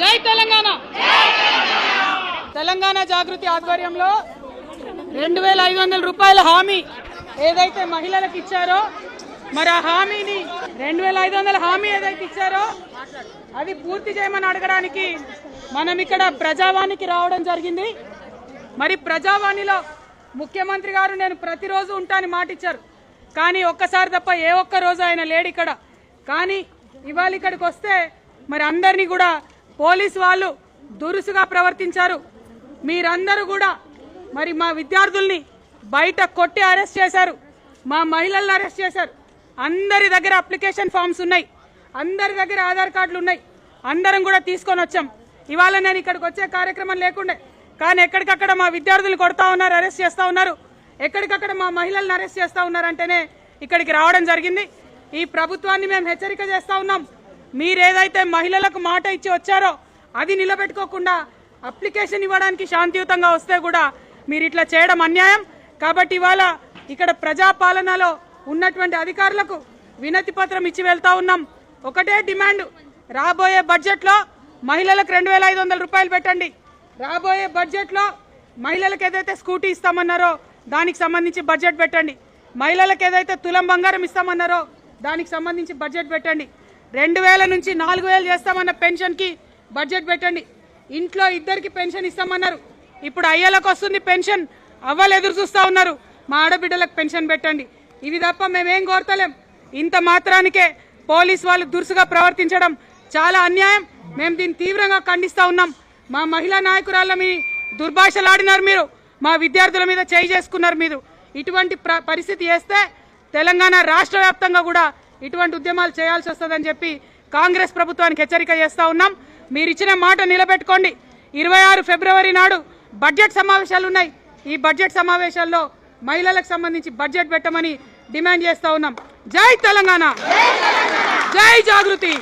జై తెలంగాణ తెలంగాణ జాగృతి ఆధ్వర్యంలో 2500 రూపాయల హామీ ఏదైతే మహిళలకు ఇచ్చారో మరి ఆ హామీని 2500 హామీ ఏదైతే ఇచ్చారో అది పూర్తి చేయమని అడగడానికి మనం ఇక్కడ ప్రజావాణికి రావడం జరిగింది। మరి ప్రజావాణిలో ముఖ్యమంత్రి గారు నేను ప్రతిరోజు ఉంటానని మాట ఇచ్చారు, కానీ ఒక్కసారి తప్ప ఏ ఒక్క రోజు ఆయన లేడు ఇక్కడ। కానీ ఇవాళ ఇక్కడికి వస్తే మరి అందరినీ కూడా పోలీసు వాళ్ళు దురుసుగా ప్రవర్తించారు। మీరందరూ కూడా మరి మా విద్యార్థుల్ని బయట కొట్టి అరెస్ట్ చేశారు, మా మహిళలను అరెస్ట్ చేశారు। అందరి దగ్గర అప్లికేషన్ ఫామ్స్ ఉన్నాయి, అందరి దగ్గర ఆధార్ కార్డులు ఉన్నాయి, అందరం కూడా తీసుకొని వచ్చాం। ఇవాళ నేను ఇక్కడికి వచ్చే కార్యక్రమం లేకుండే, కానీ ఎక్కడికక్కడ మా విద్యార్థులు కొడతా ఉన్నారు, అరెస్ట్ చేస్తూ ఉన్నారు, ఎక్కడికక్కడ మా మహిళలను అరెస్ట్ చేస్తూ ఉన్నారంటేనే ఇక్కడికి రావడం జరిగింది। ఈ ప్రభుత్వాన్ని మేము హెచ్చరిక చేస్తూ ఉన్నాం, మీరేదైతే మహిళలకు మాట ఇచ్చి వచ్చారో అది నిలబెట్టుకోకుండా అప్లికేషన్ ఇవ్వడానికి శాంతియుతంగా వస్తే కూడా మీరు ఇట్లా చేయడం అన్యాయం। కాబట్టి ఇవాళ ఇక్కడ ప్రజాపాలనలో ఉన్నటువంటి అధికారులకు వినతి పత్రం ఇచ్చి వెళ్తా ఉన్నాం। ఒకటే డిమాండ్, రాబోయే బడ్జెట్లో మహిళలకు 2500 రూపాయలు పెట్టండి, రాబోయే బడ్జెట్లో మహిళలకు ఏదైతే స్కూటీ ఇస్తామన్నారో దానికి సంబంధించి బడ్జెట్ పెట్టండి, మహిళలకు ఏదైతే తులం బంగారం ఇస్తామన్నారో దానికి సంబంధించి బడ్జెట్ పెట్టండి, 2000 నుంచి 4000 చేస్తామన్న పెన్షన్కి బడ్జెట్ పెట్టండి, ఇంట్లో ఇద్దరికి పెన్షన్ ఇస్తామన్నారు, ఇప్పుడు అయ్యలకు వస్తుంది పెన్షన్, అవ్వలు ఎదురు చూస్తూ ఉన్నారు, మా ఆడబిడ్డలకు పెన్షన్ పెట్టండి। ఇవి తప్ప మేమేం కోరతలేం। ఇంత మాత్రానికే పోలీసు వాళ్ళు దురుసుగా ప్రవర్తించడం చాలా అన్యాయం, మేము దీన్ని తీవ్రంగా ఖండిస్తూ ఉన్నాం। మా మహిళా నాయకురాళ్ళ మీ దుర్భాషలాడినారు, మీరు మా విద్యార్థుల మీద చేయి చేసుకున్నారు, మీరు ఇటువంటి పరిస్థితి చేస్తే తెలంగాణ రాష్ట్ర వ్యాప్తంగా కూడా ఇటువంటి ఉద్యమాలు చేయాల్సి వస్తుందని చెప్పి కాంగ్రెస్ ప్రభుత్వానికి హెచ్చరిక చేస్తూ ఉన్నాం। మీరు ఇచ్చిన మాట నిలబెట్టుకోండి। 26 ఫిబ్రవరి నాడు బడ్జెట్ సమావేశాలు ఉన్నాయి, ఈ బడ్జెట్ సమావేశాల్లో మహిళలకు సంబంధించి బడ్జెట్ పెట్టమని డిమాండ్ చేస్తూ ఉన్నాం। జై తెలంగాణ, జై జాగృతి।